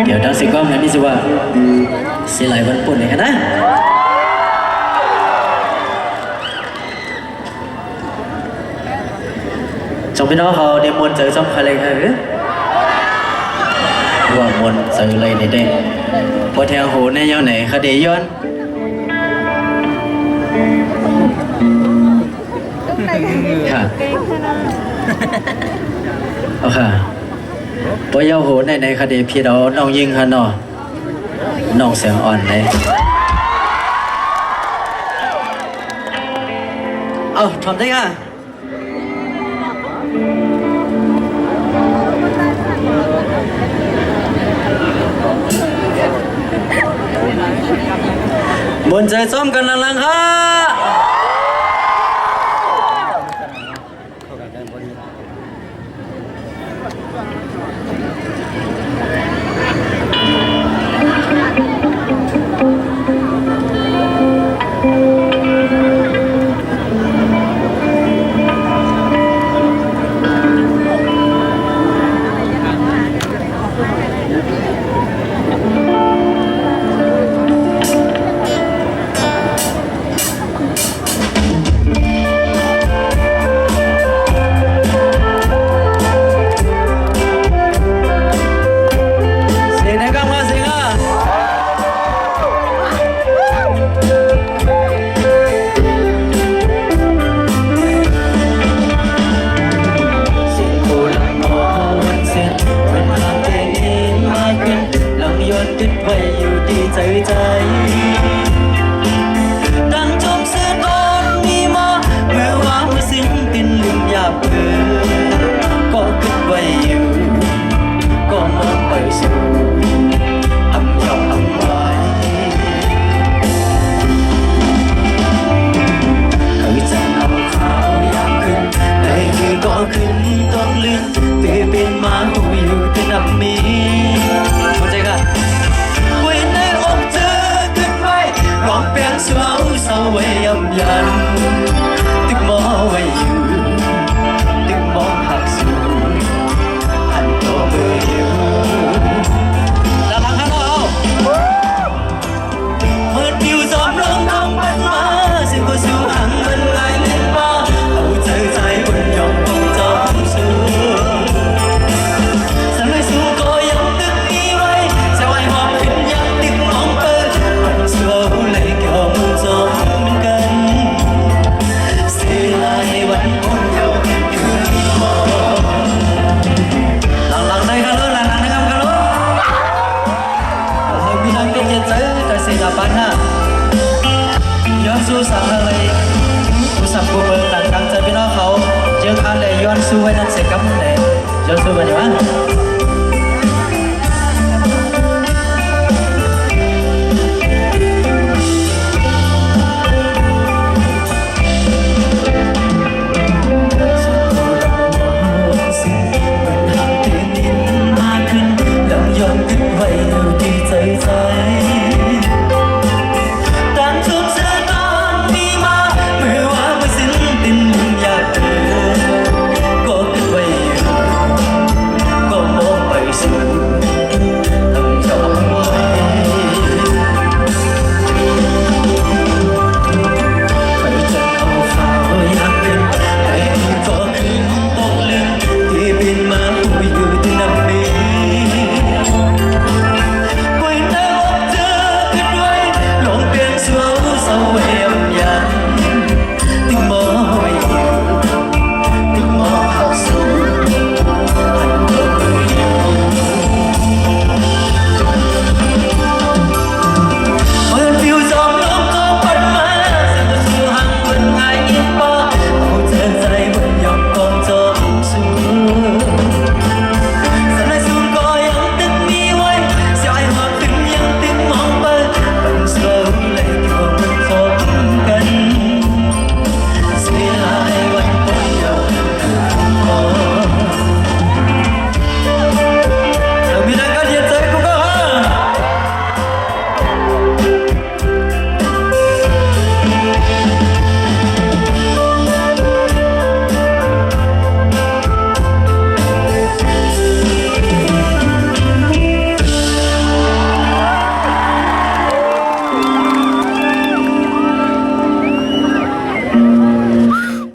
เดี๋ยวดังสิก้อมนะนี่สิว่าสิไหลวันปุ่นเลยกันนะจงพี่น้องเขาเดี๋ยวมนเจอจอมใครเลยครับว่ามนเจอเลยในเด้พอแทงหูในเย้าไหนคดีย้อนค่ะเอาค่ะพอเย้าหูในคดีพี่เราน้องยิงค่ะเนาะน้องเสียงอ่อนเลยเอาทำได้ค่ะบนใจซ้อมกันลังๆครับ